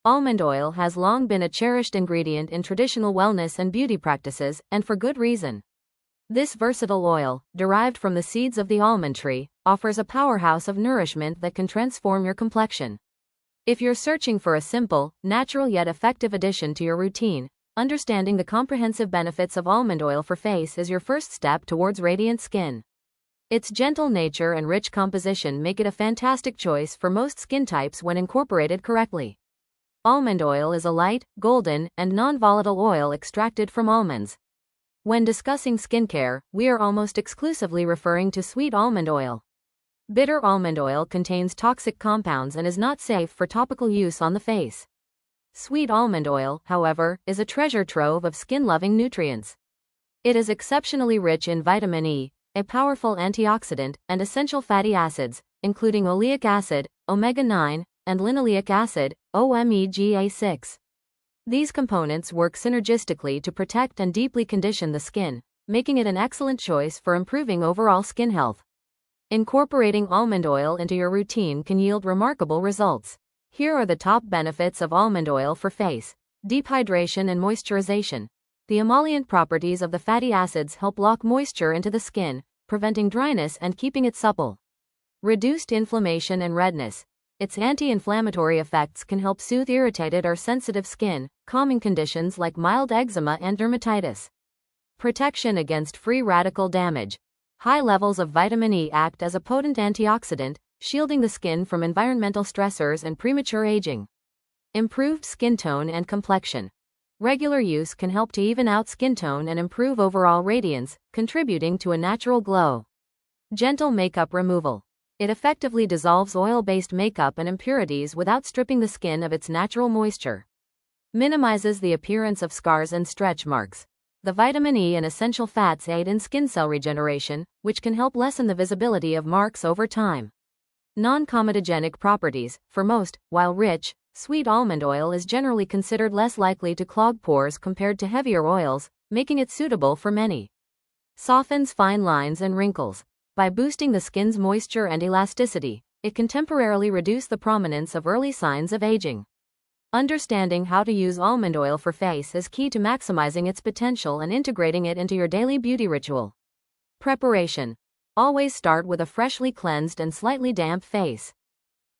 Almond oil has long been a cherished ingredient in traditional wellness and beauty practices, and for good reason. This versatile oil, derived from the seeds of the almond tree, offers a powerhouse of nourishment that can transform your complexion. If you're searching for a simple, natural yet effective addition to your routine, understanding the comprehensive benefits of almond oil for face is your first step towards radiant skin. Its gentle nature and rich composition make it a fantastic choice for most skin types when incorporated correctly. Almond oil is a light, golden, and non-volatile oil extracted from almonds. When discussing skincare, we are almost exclusively referring to sweet almond oil. Bitter almond oil contains toxic compounds and is not safe for topical use on the face. Sweet almond oil, however, is a treasure trove of skin-loving nutrients. It is exceptionally rich in vitamin E, a powerful antioxidant, and essential fatty acids, including oleic acid, omega-9, and linoleic acid, omega-6. These components work synergistically to protect and deeply condition the skin, making it an excellent choice for improving overall skin health. Incorporating almond oil into your routine can yield remarkable results. Here are the top benefits of almond oil for face: deep hydration and moisturization. The emollient properties of the fatty acids help lock moisture into the skin, preventing dryness and keeping it supple. Reduced inflammation and redness. Its anti-inflammatory effects can help soothe irritated or sensitive skin, calming conditions like mild eczema and dermatitis. Protection against free radical damage. High levels of vitamin E act as a potent antioxidant, shielding the skin from environmental stressors and premature aging. Improved skin tone and complexion. Regular use can help to even out skin tone and improve overall radiance, contributing to a natural glow. Gentle makeup removal. It effectively dissolves oil-based makeup and impurities without stripping the skin of its natural moisture. Minimizes the appearance of scars and stretch marks. The vitamin E and essential fats aid in skin cell regeneration, which can help lessen the visibility of marks over time. Non-comedogenic properties. For most, while rich, sweet almond oil is generally considered less likely to clog pores compared to heavier oils, making it suitable for many. Softens fine lines and wrinkles. By boosting the skin's moisture and elasticity, it can temporarily reduce the prominence of early signs of aging. Understanding how to use almond oil for face is key to maximizing its potential and integrating it into your daily beauty ritual. Preparation. Always start with a freshly cleansed and slightly damp face.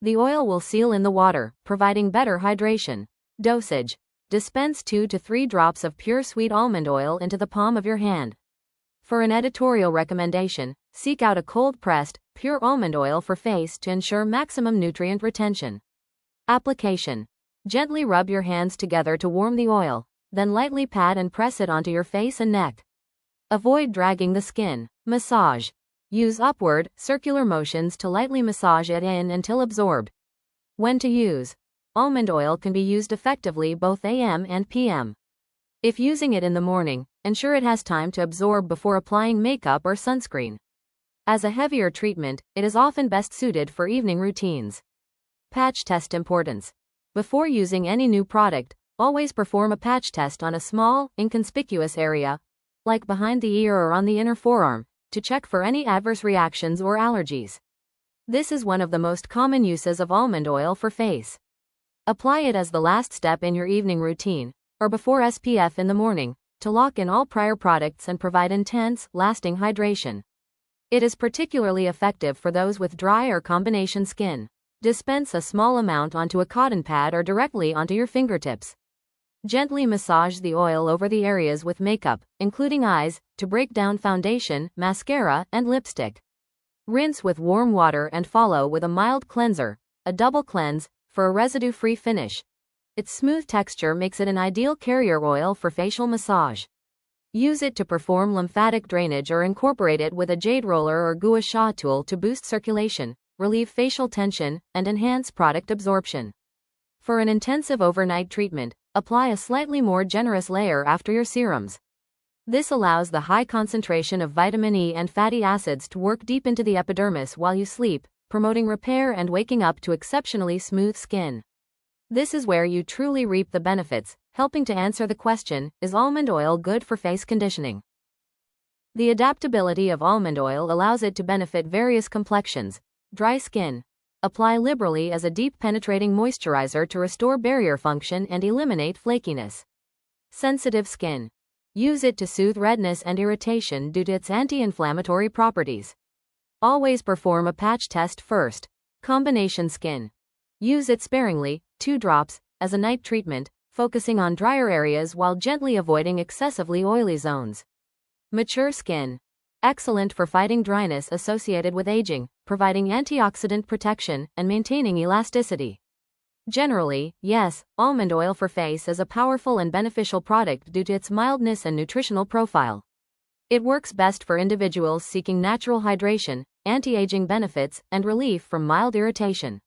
The oil will seal in the water, providing better hydration. Dosage. Dispense 2 to 3 drops of pure sweet almond oil into the palm of your hand. For an editorial recommendation, seek out a cold-pressed, pure almond oil for face to ensure maximum nutrient retention. Application. Gently rub your hands together to warm the oil, then lightly pat and press it onto your face and neck. Avoid dragging the skin. Massage. Use upward, circular motions to lightly massage it in until absorbed. When to use. Almond oil can be used effectively both AM and PM. If using it in the morning, ensure it has time to absorb before applying makeup or sunscreen. As a heavier treatment, it is often best suited for evening routines. Patch test importance. Before using any new product, always perform a patch test on a small, inconspicuous area, like behind the ear or on the inner forearm, to check for any adverse reactions or allergies. This is one of the most common uses of almond oil for face. Apply it as the last step in your evening routine, or before SPF in the morning, to lock in all prior products and provide intense, lasting hydration. It is particularly effective for those with dry or combination skin. Dispense a small amount onto a cotton pad or directly onto your fingertips. Gently massage the oil over the areas with makeup, including eyes, to break down foundation, mascara, and lipstick. Rinse with warm water and follow with a mild cleanser, a double cleanse, for a residue-free finish. Its smooth texture makes it an ideal carrier oil for facial massage. Use it to perform lymphatic drainage or incorporate it with a jade roller or gua sha tool to boost circulation, relieve facial tension, and enhance product absorption. For an intensive overnight treatment, apply a slightly more generous layer after your serums. This allows the high concentration of vitamin E and fatty acids to work deep into the epidermis while you sleep, promoting repair and waking up to exceptionally smooth skin. This is where you truly reap the benefits, helping to answer the question, is almond oil good for face conditioning? The adaptability of almond oil allows it to benefit various complexions: dry skin, Apply liberally as a deep penetrating moisturizer to restore barrier function and eliminate flakiness. Sensitive skin. Use it to soothe redness and irritation due to its anti-inflammatory properties. Always perform a patch test first. Combination skin. Use it sparingly, 2 drops, as a night treatment, focusing on drier areas while gently avoiding excessively oily zones. Mature skin. Excellent for fighting dryness associated with aging, providing antioxidant protection, and maintaining elasticity. Generally, yes, almond oil for face is a powerful and beneficial product due to its mildness and nutritional profile. It works best for individuals seeking natural hydration, anti-aging benefits, and relief from mild irritation.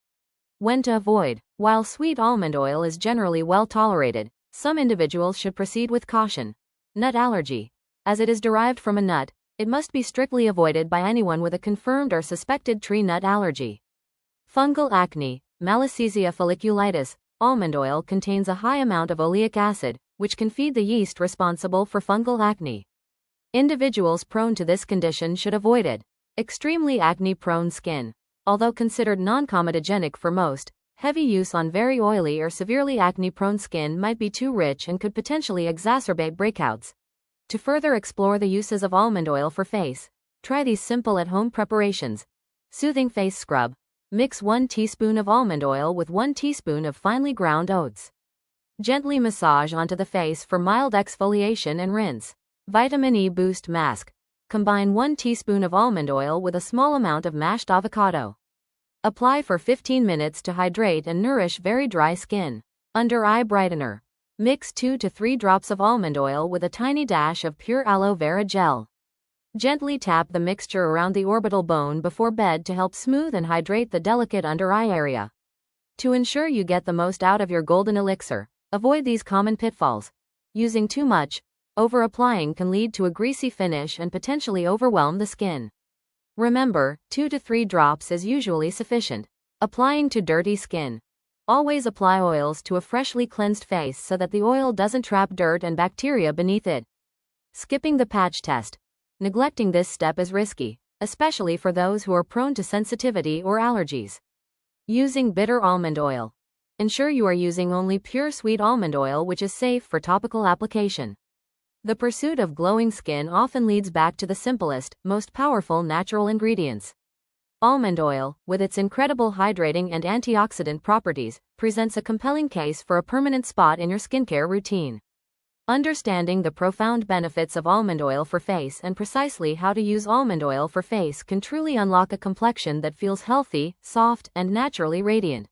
When to avoid. While sweet almond oil is generally well tolerated, some individuals should proceed with caution. Nut allergy. As it is derived from a nut, it must be strictly avoided by anyone with a confirmed or suspected tree nut allergy. Fungal acne, Malassezia folliculitis. Almond oil contains a high amount of oleic acid, which can feed the yeast responsible for fungal acne. Individuals prone to this condition should avoid it. Extremely acne-prone skin. Although considered non-comedogenic for most, heavy use on very oily or severely acne-prone skin might be too rich and could potentially exacerbate breakouts. To further explore the uses of almond oil for face, try these simple at-home preparations. Soothing face scrub. Mix 1 teaspoon of almond oil with 1 teaspoon of finely ground oats. Gently massage onto the face for mild exfoliation and rinse. Vitamin E Boost Mask. Combine 1 teaspoon of almond oil with a small amount of mashed avocado. Apply for 15 minutes to hydrate and nourish very dry skin. Under eye brightener. Mix 2 to 3 drops of almond oil with a tiny dash of pure aloe vera gel. Gently tap the mixture around the orbital bone before bed to help smooth and hydrate the delicate under eye area. To ensure you get the most out of your golden elixir, avoid these common pitfalls. Using too much, over-applying can lead to a greasy finish and potentially overwhelm the skin. Remember, 2 to 3 drops is usually sufficient. Applying to dirty skin. Always apply oils to a freshly cleansed face so that the oil doesn't trap dirt and bacteria beneath it. Skipping the patch test. Neglecting this step is risky, especially for those who are prone to sensitivity or allergies. Using bitter almond oil. Ensure you are using only pure sweet almond oil which is safe for topical application. The pursuit of glowing skin often leads back to the simplest, most powerful natural ingredients. Almond oil, with its incredible hydrating and antioxidant properties, presents a compelling case for a permanent spot in your skincare routine. Understanding the profound benefits of almond oil for face and precisely how to use almond oil for face can truly unlock a complexion that feels healthy, soft, and naturally radiant.